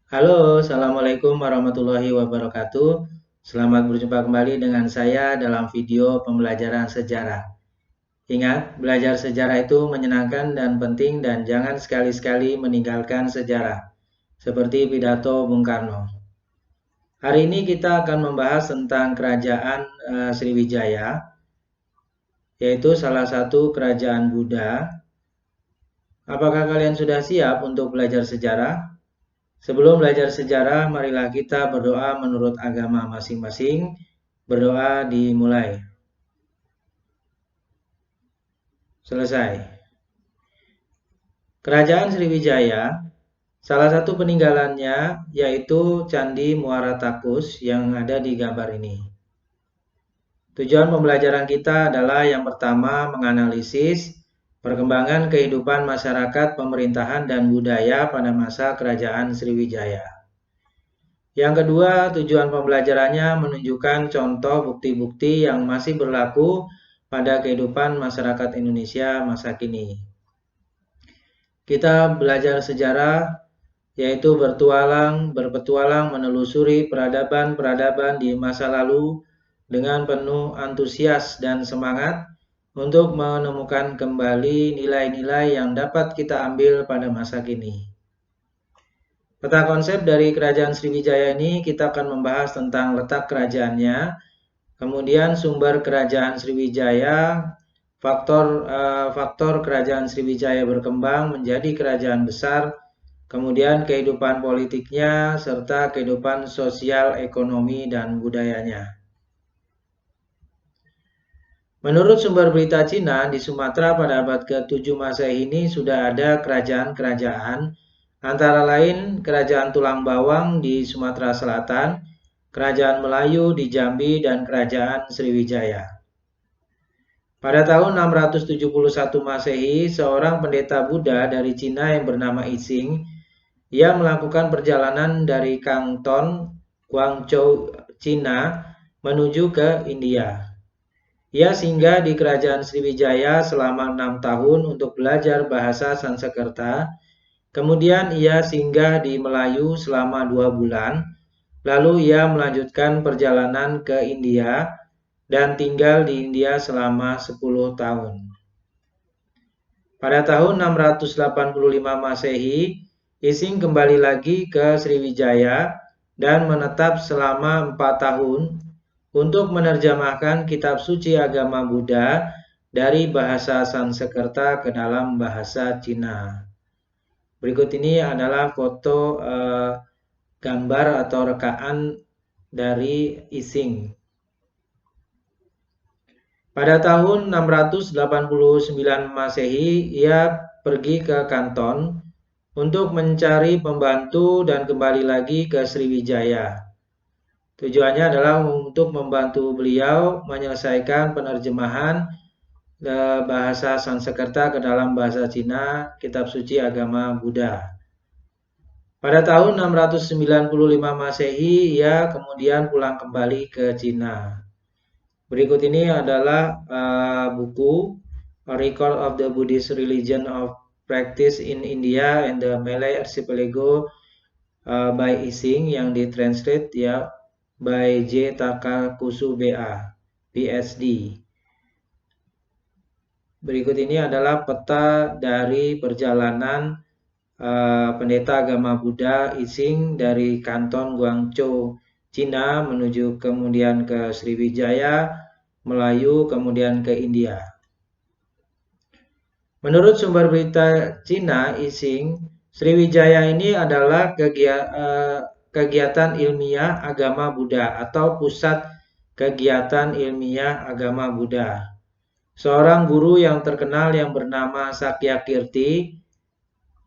Halo, Assalamualaikum warahmatullahi wabarakatuh. Selamat berjumpa kembali dengan saya dalam video pembelajaran sejarah. Ingat, belajar sejarah itu menyenangkan dan penting dan jangan sekali-sekali meninggalkan sejarah, seperti pidato Bung Karno. Hari ini kita akan membahas tentang kerajaan Sriwijaya, yaitu salah satu kerajaan Buddha. Apakah kalian sudah siap untuk belajar sejarah? Sebelum belajar sejarah, marilah kita berdoa menurut agama masing-masing. Berdoa dimulai. Selesai. Kerajaan Sriwijaya, salah satu peninggalannya yaitu Candi Muara Takus yang ada di gambar ini. Tujuan pembelajaran kita adalah yang pertama menganalisis perkembangan kehidupan masyarakat, pemerintahan, dan budaya pada masa kerajaan Sriwijaya. Yang kedua, tujuan pembelajarannya menunjukkan contoh bukti-bukti yang masih berlaku pada kehidupan masyarakat Indonesia masa kini. Kita belajar sejarah, yaitu berpetualang menelusuri peradaban-peradaban di masa lalu dengan penuh antusias dan semangat untuk menemukan kembali nilai-nilai yang dapat kita ambil pada masa kini. Peta konsep dari kerajaan Sriwijaya ini kita akan membahas tentang letak kerajaannya, kemudian sumber kerajaan Sriwijaya, faktor kerajaan Sriwijaya berkembang menjadi kerajaan besar, kemudian kehidupan politiknya, serta kehidupan sosial, ekonomi, dan budayanya. Menurut sumber berita Cina, di Sumatera pada abad ke-7 Masehi ini sudah ada kerajaan-kerajaan, antara lain Kerajaan Tulang Bawang di Sumatera Selatan, Kerajaan Melayu di Jambi, dan Kerajaan Sriwijaya. Pada tahun 671 Masehi, seorang pendeta Buddha dari Cina yang bernama Ising, ia melakukan perjalanan dari Kanton, Guangzhou, Cina, menuju ke India. Ia singgah di kerajaan Sriwijaya selama 6 tahun untuk belajar bahasa Sanskerta. Kemudian ia singgah di Melayu selama 2 bulan. Lalu ia melanjutkan perjalanan ke India dan tinggal di India selama 10 tahun. Pada tahun 685 Masehi, Ising kembali lagi ke Sriwijaya dan menetap selama 4 tahun untuk menerjemahkan kitab suci agama Buddha dari bahasa Sanskerta ke dalam bahasa Cina. Berikut ini adalah foto gambar atau rekaan dari Ising. Pada tahun 689 Masehi, ia pergi ke Kanton untuk mencari pembantu dan kembali lagi ke Sriwijaya. Tujuannya adalah untuk membantu beliau menyelesaikan penerjemahan bahasa Sanskerta ke dalam bahasa Cina, kitab suci agama Buddha. Pada tahun 695 Masehi, ia kemudian pulang kembali ke Cina. Berikut ini adalah buku A Record of the Buddhist Religion of Practice in India and the Malay Archipelago by Ising yang ditranslate ya by J. Takakusu BA, PhD. Berikut ini adalah peta dari perjalanan pendeta agama Buddha Ising dari Kanton Guangzhou, Cina menuju kemudian ke Sriwijaya, Melayu, kemudian ke India. Menurut sumber berita Cina, Ising, Sriwijaya ini adalah kegiatan ilmiah agama Buddha atau pusat kegiatan ilmiah agama Buddha. Seorang guru yang terkenal yang bernama Sakyakirti,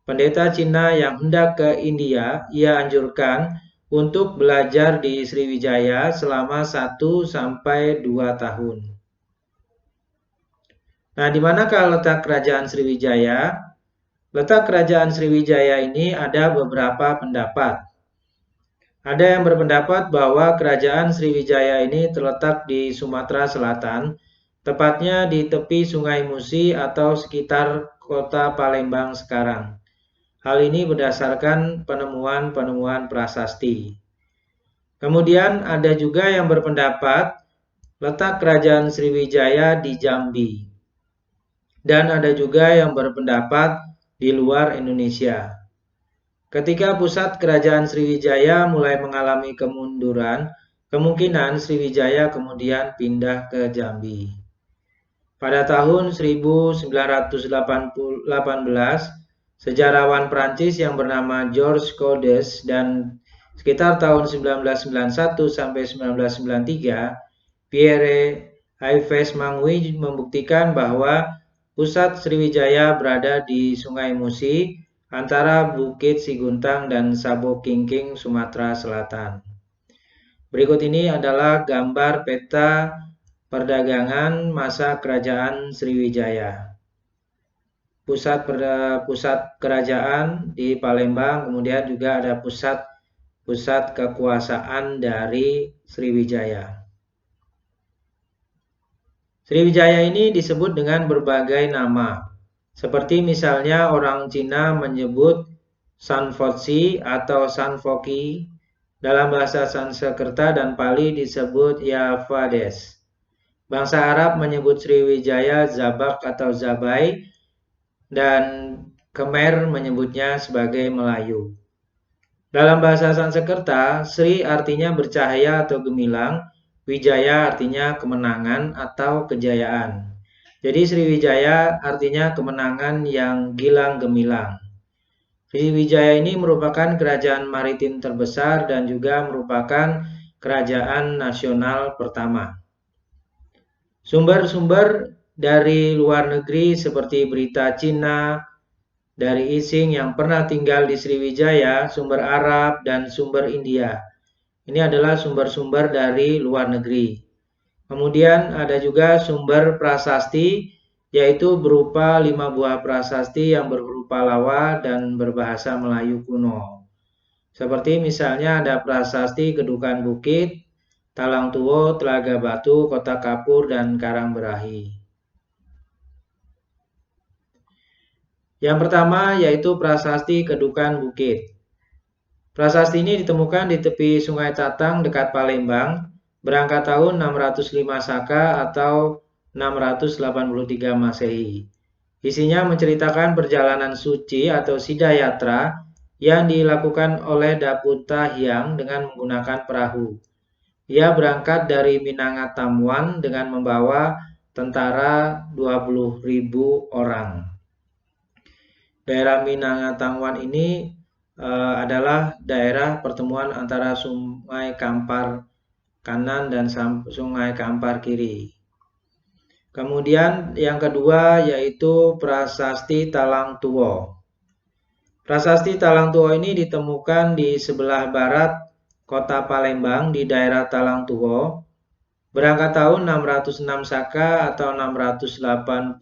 pendeta Cina yang hendak ke India, ia anjurkan untuk belajar di Sriwijaya selama 1-2 tahun. Nah, di manakah letak kerajaan Sriwijaya? Letak kerajaan Sriwijaya ini ada beberapa pendapat. Ada yang berpendapat bahwa kerajaan Sriwijaya ini terletak di Sumatera Selatan, tepatnya di tepi Sungai Musi atau sekitar kota Palembang sekarang. Hal ini berdasarkan penemuan-penemuan prasasti. Kemudian ada juga yang berpendapat letak kerajaan Sriwijaya di Jambi. Dan ada juga yang berpendapat di luar Indonesia. Ketika pusat kerajaan Sriwijaya mulai mengalami kemunduran, kemungkinan Sriwijaya kemudian pindah ke Jambi. Pada tahun 1918, sejarawan Prancis yang bernama Georges Codes dan sekitar tahun 1991 sampai 1993, Pierre Yves Mangui membuktikan bahwa pusat Sriwijaya berada di Sungai Musi antara Bukit Siguntang dan Sabo Kingking, Sumatera Selatan. Berikut ini adalah gambar peta perdagangan masa kerajaan Sriwijaya. Pusat kerajaan di Palembang, kemudian juga ada pusat kekuasaan dari Sriwijaya. Sriwijaya ini disebut dengan berbagai nama. Seperti misalnya orang Cina menyebut Sanfotsi atau Sanfoki, dalam bahasa Sanskerta dan Pali disebut Yavades. Bangsa Arab menyebut Sriwijaya Zabak atau Zabai, dan Khmer menyebutnya sebagai Melayu. Dalam bahasa Sanskerta, Sri artinya bercahaya atau gemilang, Wijaya artinya kemenangan atau kejayaan. Jadi Sriwijaya artinya kemenangan yang gilang gemilang. Sriwijaya ini merupakan kerajaan maritim terbesar dan juga merupakan kerajaan nasional pertama. Sumber-sumber dari luar negeri seperti berita Cina, dari Ising yang pernah tinggal di Sriwijaya, sumber Arab, dan sumber India. Ini adalah sumber-sumber dari luar negeri. Kemudian ada juga sumber prasasti, yaitu berupa 5 buah prasasti yang berhuruf Pallawa dan berbahasa Melayu kuno. Seperti misalnya ada prasasti Kedukan Bukit, Talang Tuo, Telaga Batu, Kota Kapur, dan Karangberahi. Yang pertama yaitu prasasti Kedukan Bukit. Prasasti ini ditemukan di tepi Sungai Tatang dekat Palembang, berangkat tahun 605 Saka atau 683 Masehi. Isinya menceritakan perjalanan suci atau Sidayatra yang dilakukan oleh Dapunta Hyang dengan menggunakan perahu. Ia berangkat dari Minangatamuan dengan membawa tentara 20.000 orang. Daerah Minangatamuan ini adalah daerah pertemuan antara Sungai Kampar kanan dan Sungai Kampar kiri. Kemudian yang kedua yaitu Prasasti Talang Tuo. Prasasti Talang Tuo ini ditemukan di sebelah barat kota Palembang di daerah Talang Tuo. Berangkat tahun 606 Saka atau 684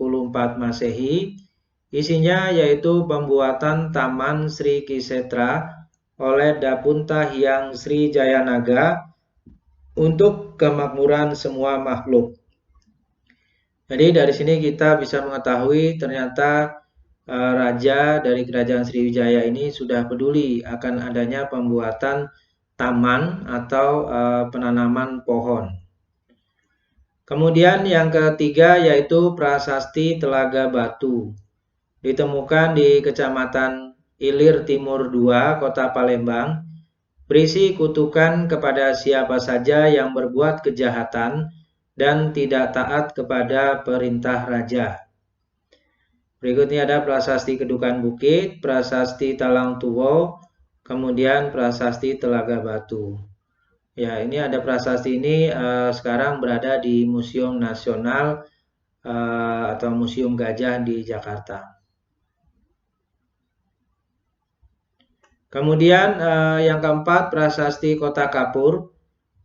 Masehi. Isinya yaitu pembuatan Taman Sri Kisetra oleh Dapunta Hyang Sri Jayanaga untuk kemakmuran semua makhluk. Jadi dari sini kita bisa mengetahui ternyata raja dari kerajaan Sriwijaya ini sudah peduli akan adanya pembuatan taman atau penanaman pohon. Kemudian yang ketiga yaitu Prasasti Telaga Batu. Ditemukan di Kecamatan Ilir Timur 2, Kota Palembang, berisi kutukan kepada siapa saja yang berbuat kejahatan dan tidak taat kepada perintah raja. Berikutnya ada Prasasti Kedukan Bukit, Prasasti Talang Tuo, kemudian Prasasti Telaga Batu. Ya, ini ada prasasti ini sekarang berada di Museum Nasional atau Museum Gajah di Jakarta. Kemudian yang keempat, Prasasti Kota Kapur,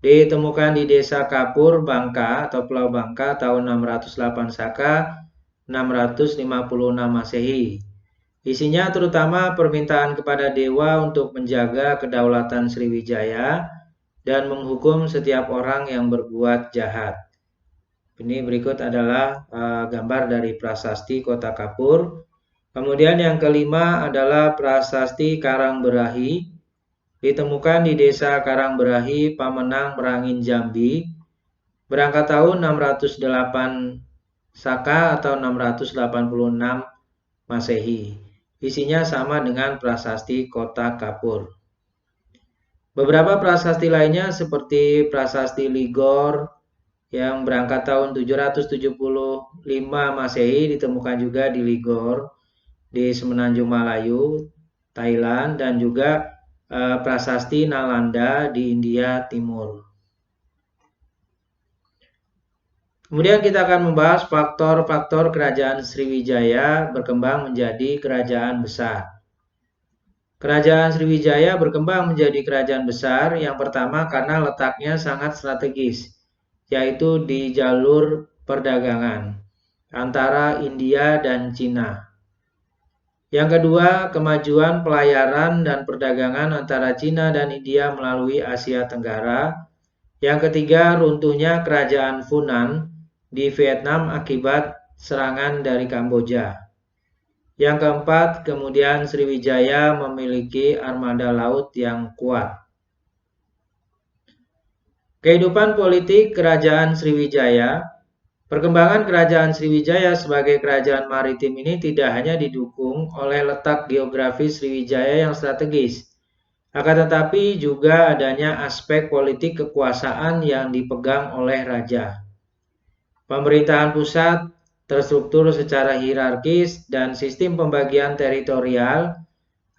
ditemukan di Desa Kapur, Bangka atau Pulau Bangka tahun 608 Saka, 656 Masehi. Isinya terutama permintaan kepada dewa untuk menjaga kedaulatan Sriwijaya dan menghukum setiap orang yang berbuat jahat. Ini berikut adalah gambar dari Prasasti Kota Kapur. Kemudian yang kelima adalah prasasti Karangberahi, ditemukan di desa Karangberahi, Pamenang, Merangin, Jambi, berangkat tahun 608 Saka atau 686 Masehi. Isinya sama dengan prasasti Kota Kapur. Beberapa prasasti lainnya seperti prasasti Ligor yang berangkat tahun 775 Masehi ditemukan juga di Ligor di Semenanjung Malayu, Thailand, dan juga prasasti Nalanda di India Timur. Kemudian kita akan membahas faktor-faktor kerajaan Sriwijaya berkembang menjadi kerajaan besar. Kerajaan Sriwijaya berkembang menjadi kerajaan besar yang pertama karena letaknya sangat strategis, yaitu di jalur perdagangan antara India dan Cina. Yang kedua, kemajuan pelayaran dan perdagangan antara Cina dan India melalui Asia Tenggara. Yang ketiga, runtuhnya kerajaan Funan di Vietnam akibat serangan dari Kamboja. Yang keempat, kemudian Sriwijaya memiliki armada laut yang kuat. Kehidupan politik Kerajaan Sriwijaya. Perkembangan Kerajaan Sriwijaya sebagai kerajaan maritim ini tidak hanya didukung oleh letak geografis Sriwijaya yang strategis, akan tetapi juga adanya aspek politik kekuasaan yang dipegang oleh raja. Pemerintahan pusat terstruktur secara hierarkis dan sistem pembagian teritorial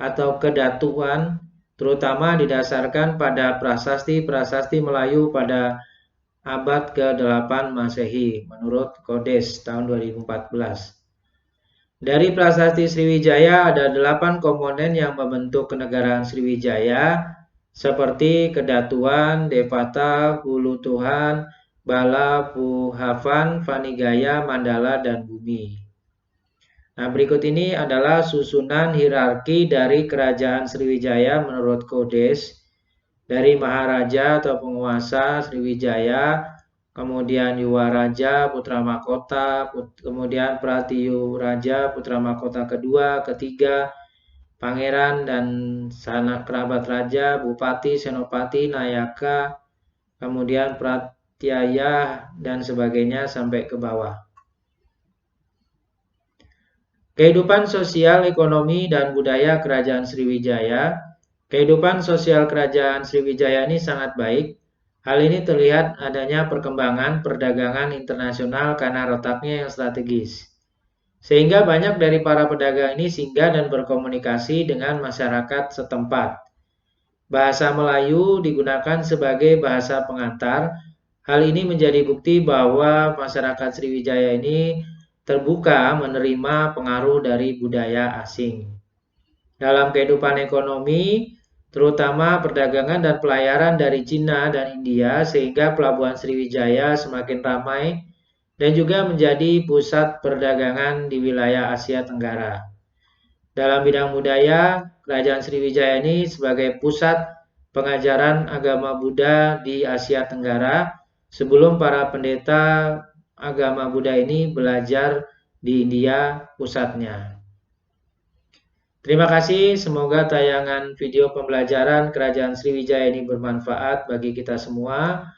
atau kedatuan terutama didasarkan pada prasasti-prasasti Melayu pada abad ke-8 Masehi menurut Kodes tahun 2014. Dari prasasti Sriwijaya ada 8 komponen yang membentuk kenegaraan Sriwijaya seperti kedatuan, Dewata, Hulu Tuhan, Bala, Puhavan, Vanigaya, Mandala, dan Bumi. Nah, berikut ini adalah susunan hierarki dari kerajaan Sriwijaya menurut Kodes. Dari Maharaja atau penguasa Sriwijaya, kemudian Yuwaraja, Putra Mahkota, kemudian Pratiyu Raja, Putra Mahkota kedua, ketiga, Pangeran dan sanak kerabat raja, Bupati, Senopati, Nayaka, kemudian Pratyaya, dan sebagainya sampai ke bawah. Kehidupan sosial, ekonomi, dan budaya Kerajaan Sriwijaya. Kehidupan sosial Kerajaan Sriwijaya ini sangat baik. Hal ini terlihat adanya perkembangan perdagangan internasional karena letaknya yang strategis. Sehingga banyak dari para pedagang ini singgah dan berkomunikasi dengan masyarakat setempat. Bahasa Melayu digunakan sebagai bahasa pengantar. Hal ini menjadi bukti bahwa masyarakat Sriwijaya ini terbuka menerima pengaruh dari budaya asing. Dalam kehidupan ekonomi, terutama perdagangan dan pelayaran dari Cina dan India, sehingga pelabuhan Sriwijaya semakin ramai dan juga menjadi pusat perdagangan di wilayah Asia Tenggara. Dalam bidang budaya, Kerajaan Sriwijaya ini sebagai pusat pengajaran agama Buddha di Asia Tenggara sebelum para pendeta agama Buddha ini belajar di India pusatnya. Terima kasih, semoga tayangan video pembelajaran Kerajaan Sriwijaya ini bermanfaat bagi kita semua.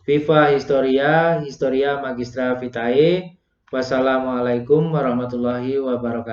Viva Historia, Historia Magistra Vitae. Wassalamualaikum warahmatullahi wabarakatuh.